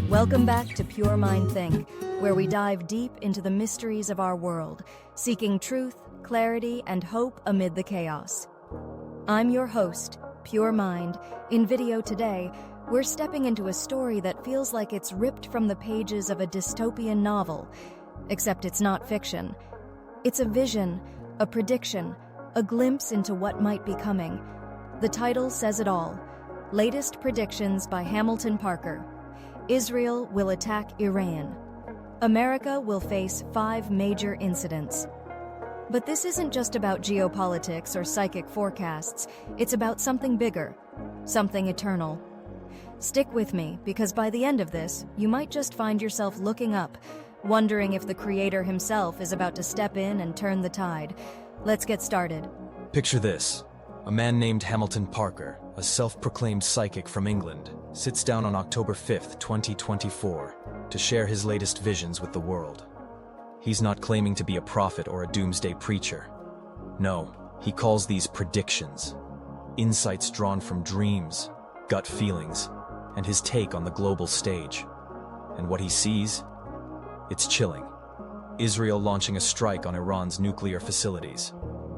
Welcome back to Pure Mind Think, where we dive deep into the mysteries of our world, seeking truth, clarity, and hope amid the chaos. I'm your host, Pure Mind. In video today, we're stepping into a story that feels like it's ripped from the pages of a dystopian novel, except it's not fiction. It's a vision, a prediction, a glimpse into what might be coming. The title says it all. Latest Predictions by Hamilton Parker. Israel will attack Iran. America will face 5 major incidents. But this isn't just about geopolitics or psychic forecasts. It's about something bigger, something eternal. Stick with me, because by the end of this, you might just find yourself looking up, wondering if the Creator himself is about to step in and turn the tide. Let's get started. Picture this. A man named Hamilton Parker, a self-proclaimed psychic from England, sits down on October 5th, 2024, to share his latest visions with the world. He's not claiming to be a prophet or a doomsday preacher. No, he calls these predictions, insights drawn from dreams, gut feelings, and his take on the global stage. And what he sees? It's chilling. Israel launching a strike on Iran's nuclear facilities.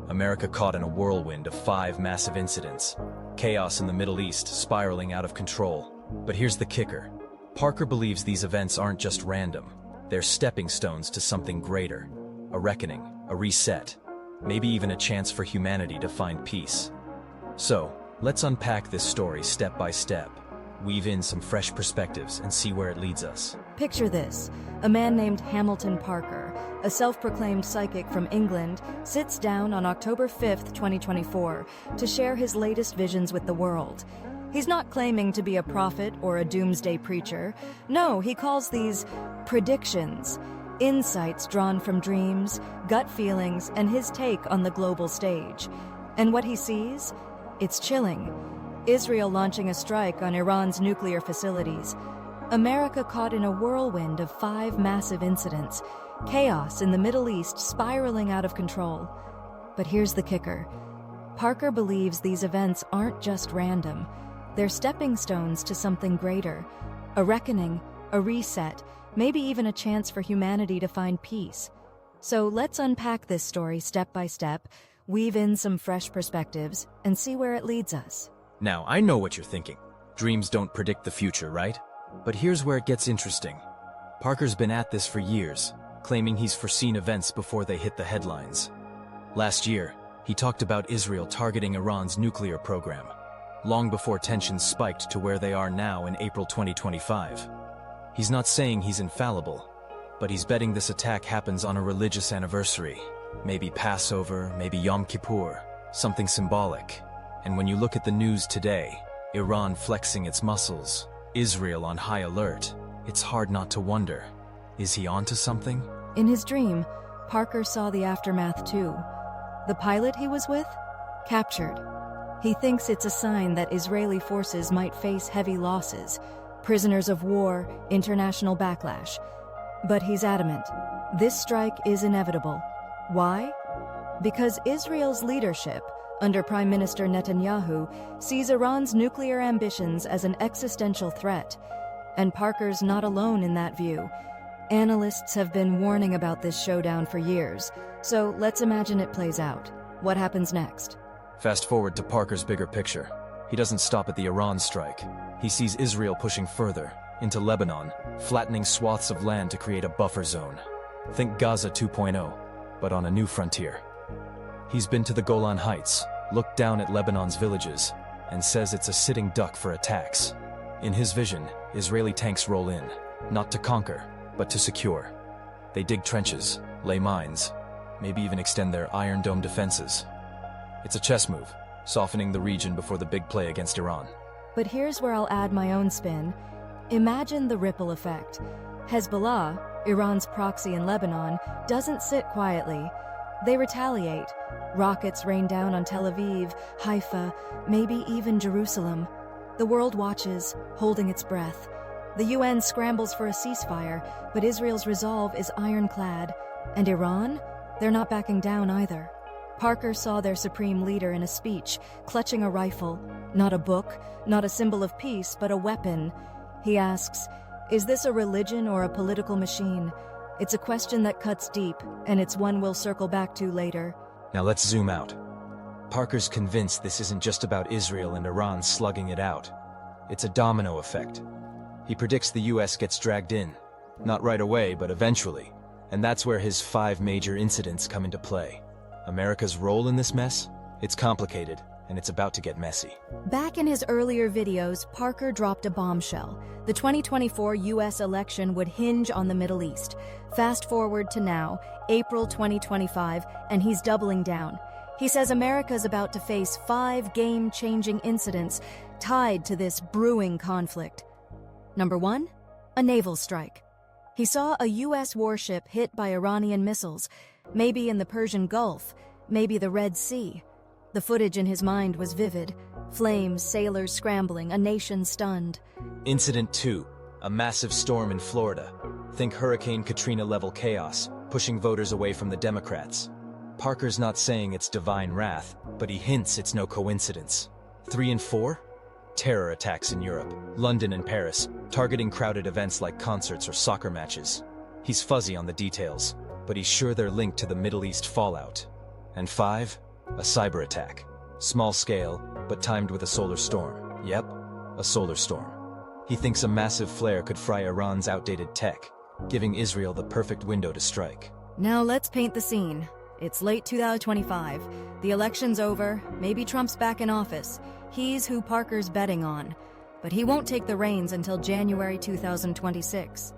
America caught in a whirlwind of 5 massive incidents. Chaos in the Middle East spiraling out of control. But here's the kicker. Parker believes these events aren't just random. They're stepping stones to something greater. A reckoning, a reset, maybe even a chance for humanity to find peace. So, let's unpack this story step by step, weave in some fresh perspectives, and see where it leads us. Picture this. A man named Hamilton Parker, a self-proclaimed psychic from England, sits down on October 5th, 2024, to share his latest visions with the world. He's not claiming to be a prophet or a doomsday preacher. No, he calls these predictions, insights drawn from dreams, gut feelings, and his take on the global stage. And what he sees? It's chilling. Israel launching a strike on Iran's nuclear facilities. America caught in a whirlwind of 5 massive incidents. Chaos in the Middle East spiraling out of control. But here's the kicker. Parker believes these events aren't just random. They're stepping stones to something greater. A reckoning, a reset, maybe even a chance for humanity to find peace. So let's unpack this story step by step, weave in some fresh perspectives, and see where it leads us. Now, I know what you're thinking. Dreams don't predict the future, right? But here's where it gets interesting. Parker's been at this for years, claiming he's foreseen events before they hit the headlines. Last year, he talked about Israel targeting Iran's nuclear program, long before tensions spiked to where they are now in April 2025. He's not saying he's infallible, but he's betting this attack happens on a religious anniversary. Maybe Passover, maybe Yom Kippur, something symbolic. And when you look at the news today, Iran flexing its muscles, Israel on high alert, it's hard not to wonder, is he onto something? In his dream, Parker saw the aftermath too. The pilot he was with? Captured. He thinks it's a sign that Israeli forces might face heavy losses, prisoners of war, international backlash. But he's adamant. This strike is inevitable. Why? Because Israel's leadership, under Prime Minister Netanyahu, sees Iran's nuclear ambitions as an existential threat. And Parker's not alone in that view. Analysts have been warning about this showdown for years, so let's imagine it plays out. What happens next? Fast forward to Parker's bigger picture. He doesn't stop at the Iran strike. He sees Israel pushing further, into Lebanon, flattening swaths of land to create a buffer zone. Think Gaza 2.0, but on a new frontier. He's been to the Golan Heights, looked down at Lebanon's villages, and says it's a sitting duck for attacks. In his vision, Israeli tanks roll in, not to conquer, but to secure. They dig trenches, lay mines, maybe even extend their Iron Dome defenses. It's a chess move, softening the region before the big play against Iran. But here's where I'll add my own spin. Imagine the ripple effect. Hezbollah, Iran's proxy in Lebanon, doesn't sit quietly. They retaliate. Rockets rain down on Tel Aviv, Haifa, maybe even Jerusalem. The world watches, holding its breath. The UN scrambles for a ceasefire, but Israel's resolve is ironclad. And Iran? They're not backing down either. Parker saw their supreme leader in a speech, clutching a rifle. Not a book, not a symbol of peace, but a weapon. He asks, Is this a religion or a political machine? It's a question that cuts deep, and it's one we'll circle back to later. Now let's zoom out. Parker's convinced this isn't just about Israel and Iran slugging it out. It's a domino effect. He predicts the US gets dragged in. Not right away, but eventually. And that's where his 5 major incidents come into play. America's role in this mess? It's complicated, and it's about to get messy. Back in his earlier videos, Parker dropped a bombshell. The 2024 US election would hinge on the Middle East. Fast forward to now, April 2025, and he's doubling down. He says America's about to face 5 game-changing incidents tied to this brewing conflict. Number 1, a naval strike. He saw a US warship hit by Iranian missiles, maybe in the Persian Gulf, maybe the Red Sea. The footage in his mind was vivid. Flames, sailors scrambling, a nation stunned. Incident 2, a massive storm in Florida. Think Hurricane Katrina-level chaos, pushing voters away from the Democrats. Parker's not saying it's divine wrath, but he hints it's no coincidence. 3 and 4? Terror attacks in Europe, London and Paris, targeting crowded events like concerts or soccer matches. He's fuzzy on the details, but he's sure they're linked to the Middle East fallout. And 5? A cyber attack. Small scale, but timed with a solar storm. Yep, a solar storm. He thinks a massive flare could fry Iran's outdated tech, giving Israel the perfect window to strike. Now let's paint the scene. It's late 2025. The election's over. Maybe Trump's back in office. He's who Parker's betting on. But he won't take the reins until January 2026.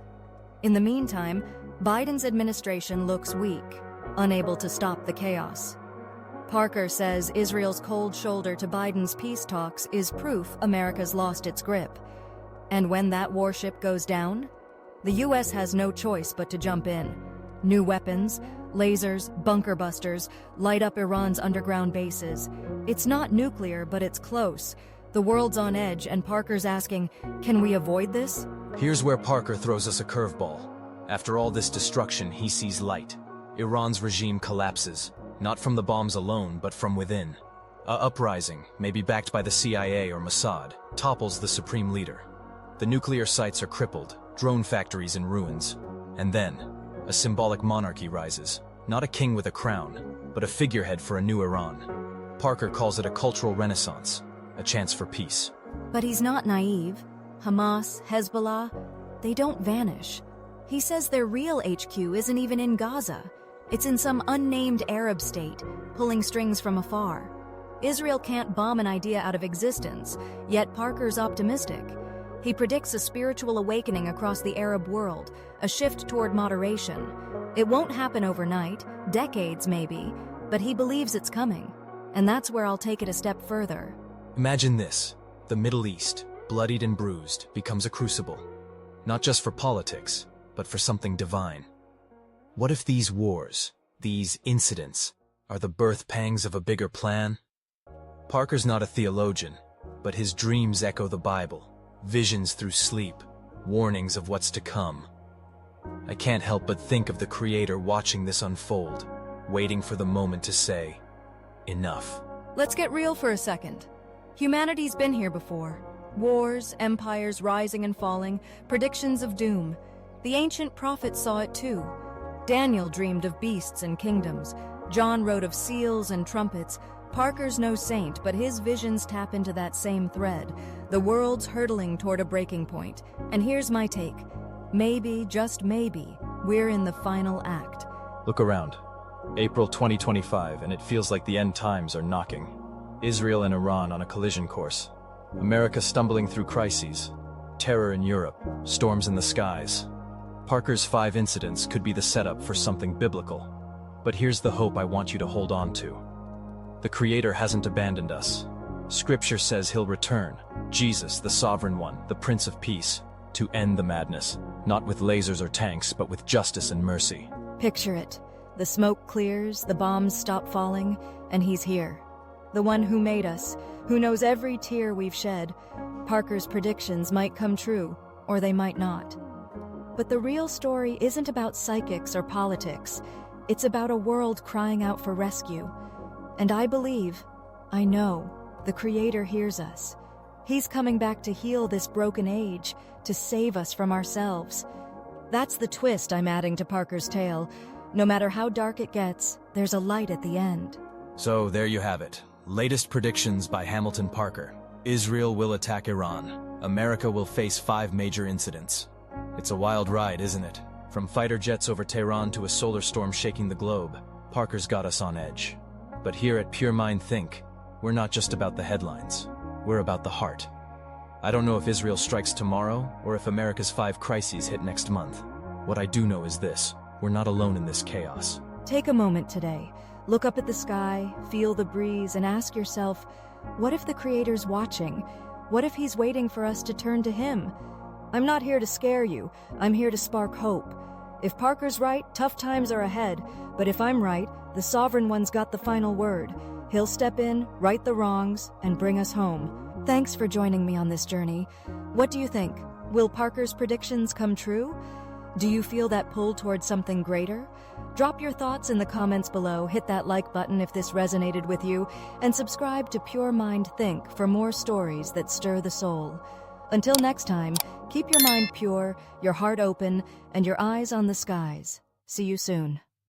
In the meantime, Biden's administration looks weak, unable to stop the chaos. Parker says Israel's cold shoulder to Biden's peace talks is proof America's lost its grip. And when that warship goes down, the US has no choice but to jump in. New weapons, lasers, bunker busters, light up Iran's underground bases. It's not nuclear, but it's close. The world's on edge, and Parker's asking, can we avoid this? Here's where Parker throws us a curveball. After all this destruction, he sees light. Iran's regime collapses, not from the bombs alone, but from within. A uprising, maybe backed by the CIA or Mossad, topples the supreme leader. The nuclear sites are crippled, drone factories in ruins. And then, a symbolic monarchy rises. Not a king with a crown, but a figurehead for a new Iran. Parker calls it a cultural renaissance, a chance for peace. But he's not naive. Hamas, Hezbollah, they don't vanish. He says their real HQ isn't even in Gaza. It's in some unnamed Arab state, pulling strings from afar. Israel can't bomb an idea out of existence, yet Parker's optimistic. He predicts a spiritual awakening across the Arab world, a shift toward moderation. It won't happen overnight, decades maybe, but he believes it's coming. And that's where I'll take it a step further. Imagine this. The Middle East, bloodied and bruised, becomes a crucible. Not just for politics, but for something divine. What if these wars, these incidents, are the birth pangs of a bigger plan? Parker's not a theologian, but his dreams echo the Bible. Visions through sleep, warnings of what's to come. I can't help but think of the Creator watching this unfold, waiting for the moment to say, enough. Let's get real for a second. Humanity's been here before. Wars, empires rising and falling, predictions of doom. The ancient prophets saw it too. Daniel dreamed of beasts and kingdoms. John wrote of seals and trumpets. Parker's no saint, but his visions tap into that same thread. The world's hurtling toward a breaking point. And here's my take. Maybe, just maybe, we're in the final act. Look around. April 2025, and it feels like the end times are knocking. Israel and Iran on a collision course. America stumbling through crises. Terror in Europe. Storms in the skies. Parker's 5 incidents could be the setup for something biblical. But here's the hope I want you to hold on to. The Creator hasn't abandoned us. Scripture says He'll return, Jesus, the Sovereign One, the Prince of Peace, to end the madness, not with lasers or tanks, but with justice and mercy. Picture it. The smoke clears, the bombs stop falling, and He's here. The one who made us, who knows every tear we've shed. Parker's predictions might come true, or they might not. But the real story isn't about psychics or politics. It's about a world crying out for rescue. And I believe, I know, the Creator hears us. He's coming back to heal this broken age, to save us from ourselves. That's the twist I'm adding to Parker's tale. No matter how dark it gets, there's a light at the end. So there you have it. Latest predictions by Hamilton Parker. Israel will attack Iran. America will face 5 major incidents. It's a wild ride, isn't it? From fighter jets over Tehran to a solar storm shaking the globe, Parker's got us on edge. But here at Pure Mind Think, we're not just about the headlines. We're about the heart. I don't know if Israel strikes tomorrow or if America's 5 crises hit next month. What I do know is this: we're not alone in this chaos. Take a moment today. Look up at the sky, feel the breeze, and ask yourself, what if the Creator's watching? What if He's waiting for us to turn to Him? I'm not here to scare you. I'm here to spark hope. If Parker's right, tough times are ahead. But if I'm right, the Sovereign One's got the final word. He'll step in, right the wrongs, and bring us home. Thanks for joining me on this journey. What do you think? Will Parker's predictions come true? Do you feel that pull towards something greater? Drop your thoughts in the comments below, hit that like button if this resonated with you, and subscribe to Pure Mind Think for more stories that stir the soul. Until next time, keep your mind pure, your heart open, and your eyes on the skies. See you soon.